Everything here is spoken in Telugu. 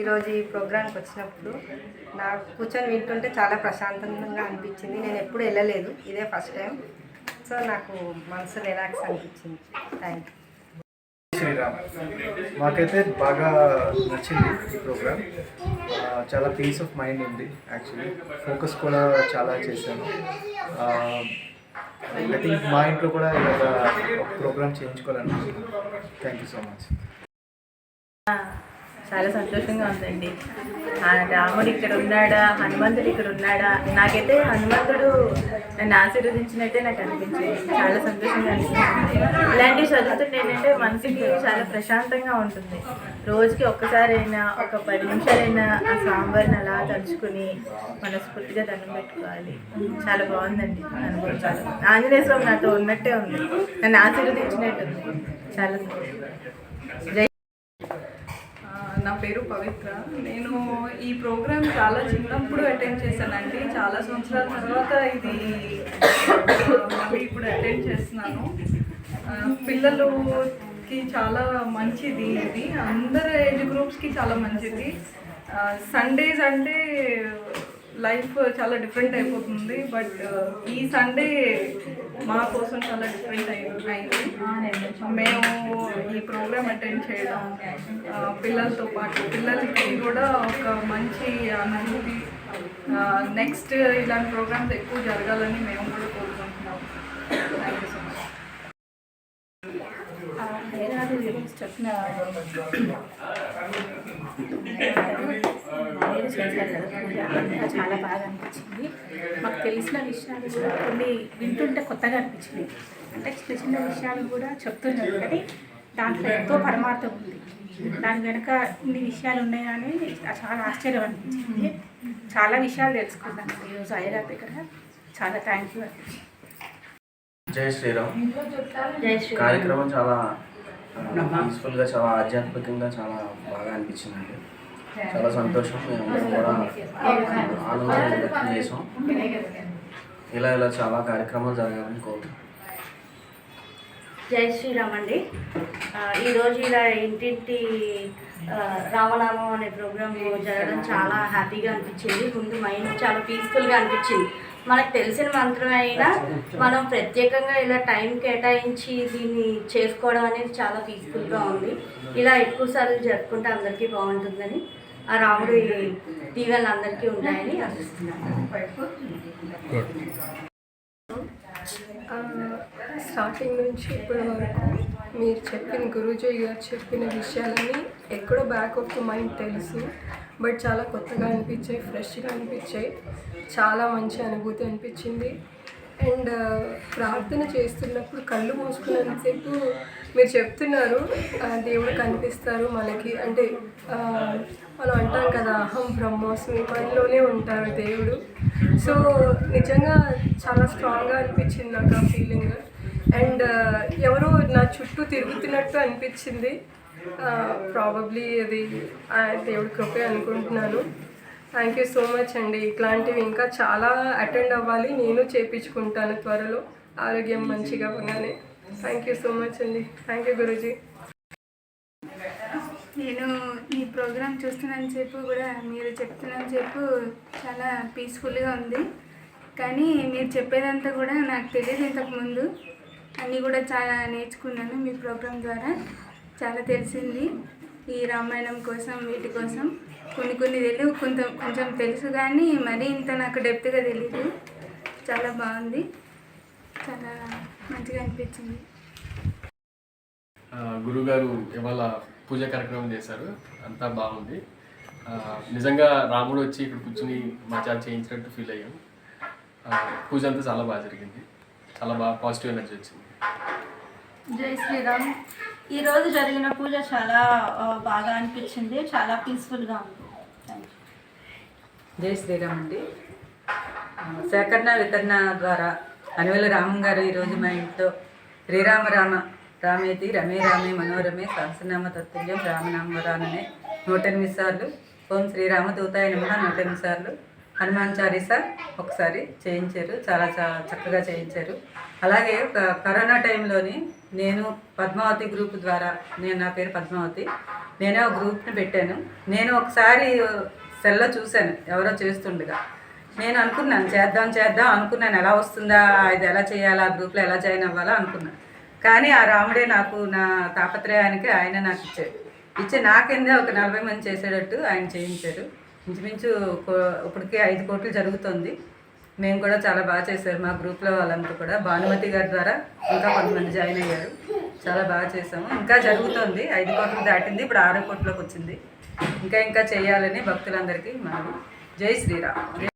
ఈరోజు ఈ ప్రోగ్రాంకి వచ్చినప్పుడు నాకు కూర్చొని వింటుంటే చాలా ప్రశాంతంగా అనిపించింది. నేను ఎప్పుడు వెళ్ళలేదు, ఇదే ఫస్ట్ టైం. సో నాకు మనసు రిలాక్స్ అనిపించింది. Thank you. శ్రీరామ్, మాకైతే బాగా నచ్చింది ఈ ప్రోగ్రామ్. చాలా పీస్ ఆఫ్ మైండ్ ఉంది. యాక్చువల్లీ ఫోకస్ కూడా చాలా చేశాను. ఐ థింక్ మా ఇంట్లో కూడా ఇలాగ ఒక ప్రోగ్రామ్ చేయించుకోవాలనుకుంటున్నాను. Thank you so much. చాలా సంతోషంగా ఉందండి. రాముడు ఇక్కడ ఉన్నాడా, హనుమంతుడు ఇక్కడ ఉన్నాడా? నాకైతే హనుమంతుడు నన్ను ఆశీర్వదించినట్టే నాకు అనిపించింది. చాలా సంతోషంగా అనిపించింది. ఇలాంటివి చదువుతుంటే ఏంటంటే మనసుకి చాలా ప్రశాంతంగా ఉంటుంది. రోజుకి ఒక్కసారైనా ఒక 10 నిమిషాలైనా ఆ సాంబార్ని అలా తలుచుకుని మనస్ఫూర్తిగా దండం పెట్టుకోవాలి. చాలా బాగుందండి అనుభవం. చాలా ఆంజనేయ స్వామి నాతో ఉన్నట్టే ఉంది, నన్ను ఆశీర్వదించినట్టు ఉంది. చాలా జై. నా పేరు పవిత్ర. నేను ఈ ప్రోగ్రామ్ చాలా చిన్నప్పుడు అటెండ్ చేశానండి. చాలా సంవత్సరాల తర్వాత ఇది మళ్ళీ ఇప్పుడు అటెండ్ చేస్తున్నాను. పిల్లలకి చాలా మంచిది ఇది, అందరు ఏజ్ గ్రూప్స్కి చాలా మంచిది. సండేస్ అంటే లైఫ్ చాలా డిఫరెంట్ అయిపోతుంది, బట్ ఈ సండే మా కోసం చాలా డిఫరెంట్ అయింది. మేము ఈ ప్రోగ్రామ్ అటెండ్ చేయడం, పిల్లలతో పాటు పిల్లలకి కూడా ఒక మంచి అనుభూతి. నెక్స్ట్ ఇలాంటి ప్రోగ్రామ్స్ ఎక్కువ జరగాలని మేము కూడా కోరుకుంటున్నాం. Thank you so much. చెప్పిన చేశారు కదా పూజ, అంతా చాలా బాగా అనిపించింది. మాకు తెలిసిన విషయాలు కూడా కొన్ని వింటుంటే కొత్తగా అనిపించింది. అంటే చిన్న చిన్న విషయాలు కూడా చెప్తున్నారు, కానీ దాంట్లో ఎంతో పరమార్థం ఉంది. దాని వెనుక ఇన్ని విషయాలు ఉన్నాయని చాలా ఆశ్చర్యం అనిపించింది. చాలా విషయాలు తెలుసుకున్నాను ఈరోజు అయ్యగారి దగ్గర. చాలా థ్యాంక్ యూ అండి. జై శ్రీరామ్. కార్యక్రమం చాలా పీస్ఫుల్గా, చాలా ఆధ్యాత్మికంగా చాలా బాగా అనిపించిందండి. చాలా సంతోషం. మేము కూడా ఆనందం వ్యక్తం చేసాం. ఇలా చాలా కార్యక్రమాలు జరగాలని కోరుతున్నాం. జై శ్రీరామ్ అండి. ఈరోజు ఇలా ఇంటింటి రామనామం అనే ప్రోగ్రామ్ జరగడం చాలా హ్యాపీగా అనిపించింది. ముందు మైండ్ చాలా పీస్ఫుల్గా అనిపించింది. మనకు తెలిసిన మంత్రం అయినా మనం ప్రత్యేకంగా ఇలా టైం కేటాయించి దీన్ని చేసుకోవడం అనేది చాలా పీస్ఫుల్గా ఉంది. ఇలా ఎక్కువసార్లు జరుపుకుంటే అందరికీ బాగుంటుందని, ఆ రాముడి దీవెనలు అందరికీ ఉంటాయని ఆశిస్తున్నాను. స్టార్టింగ్ నుంచి ఇప్పటి వరకు మీరు చెప్పిన గురూజీ గారు చెప్పిన విషయాలన్నీ ఎక్కడో బ్యాక్ ఆఫ్ ద మైండ్ తెలుసు, బట్ చాలా కొత్తగా అనిపించాయి, ఫ్రెష్గా అనిపించాయి. చాలా మంచి అనుభూతి అనిపించింది. అండ్ ప్రార్థన చేస్తున్నప్పుడు కళ్ళు మూసుకున్నంతసేపు మీరు చెప్తున్నారు దేవుడు కనిపిస్తారు మనకి. అంటే మనం అంటాం కదా, అహం బ్రహ్మోస్మి, మనలోనే ఉంటారు దేవుడు. సో నిజంగా చాలా స్ట్రాంగ్గా అనిపించింది నాకు ఆ ఫీలింగ్. అండ్ ఎవరో నా చుట్టూ తిరుగుతున్నట్టు అనిపించింది. ప్రాబబ్లీ అది దేవుడి కృపే అనుకుంటున్నాను. థ్యాంక్ యూ సో మచ్ అండి. ఇట్లాంటివి ఇంకా చాలా అటెండ్ అవ్వాలి, నేను చేయించుకుంటాను త్వరలో, ఆరోగ్యం మంచిగా అవగానే. థ్యాంక్ యూ సో మచ్ అండి. Thank you Guruji. నేను ఈ ప్రోగ్రాం చూస్తున్నంతసేపు కూడా మీరు చెప్తున్నంతసేపు చాలా పీస్ఫుల్గా ఉంది. కానీ మీరు చెప్పేదంతా కూడా నాకు తెలియదు ఇంతకుముందు. అన్నీ కూడా చాలా నేర్చుకున్నాను మీ ప్రోగ్రాం ద్వారా. చాలా తెలిసింది ఈ రామాయణం కోసం, వీటి కోసం. కొన్ని తెలియదు, కొంచెం తెలుసు, కానీ మరీ ఇంత నాకు డెప్త్గా తెలీదు. చాలా బాగుంది, చాలా మంచిగా అనిపించింది. గురుగారు ఇవాళ పూజ కార్యక్రమం చేశారు, అంతా బాగుంది. నిజంగా రాముడు వచ్చి ఇక్కడ కూర్చుని మచాలు చేయించినట్టు ఫీల్ అయ్యాం. పూజ అంతా చాలా బాగా జరిగింది, చాలా బాగా పాజిటివ్ ఎనర్జీ వచ్చింది. జై శ్రీరామ్. ఈరోజు జరిగిన పూజ చాలా బాగా అనిపించింది, చాలా పీస్ఫుల్గా ఉంది. జై శ్రీరామ్ అండి. సేకరణ వితరణ ద్వారా అనువెల రామం గారు ఈరోజు మా ఇంట్లో శ్రీరామ రామ రామేతి రమే రామే మనోరమే సహస్రనామ తత్తుల్యం రామనామ వరాననే 108 సార్లు, ఓం శ్రీరామదూతాయ నమః 108 సార్లు, హనుమాన్ చాలీసా ఒకసారి చేయించారు, చాలా చక్కగా చేయించారు. అలాగే కరోనా టైంలోని నేను పద్మావతి గ్రూప్ ద్వారా, నా పేరు పద్మావతి, నేనే ఒక గ్రూప్ని పెట్టాను. నేను ఒకసారి సెల్లో చూశాను ఎవరో చేస్తుండగా, నేను అనుకున్నాను చేద్దాం అనుకున్నాను, ఎలా వస్తుందా, ఇది ఎలా చేయాలా, ఆ గ్రూప్లో ఎలా జాయిన్ అవ్వాలా అనుకున్నాను. కానీ ఆ రాముడే నాకు నా తాపత్రయానికి ఆయన నాకు ఇచ్చి నా కింద ఒక 40 మంది చేసేటట్టు ఆయన చేయించారు. ఇంచుమించు ఇప్పటికే 5 కోట్లు జరుగుతుంది. మేము కూడా చాలా బాగా చేశారు మా గ్రూప్లో వాళ్ళంతా కూడా. భానుమతి గారి ద్వారా ఇంకా కొంతమంది జాయిన్ అయ్యారు. చాలా బాగా చేసాము. ఇంకా జరుగుతుంది. 5 కోట్లు దాటింది, ఇప్పుడు 6 కోట్లోకి వచ్చింది. ఇంకా చేయాలని భక్తులందరికీ మనం జై శ్రీరామ్.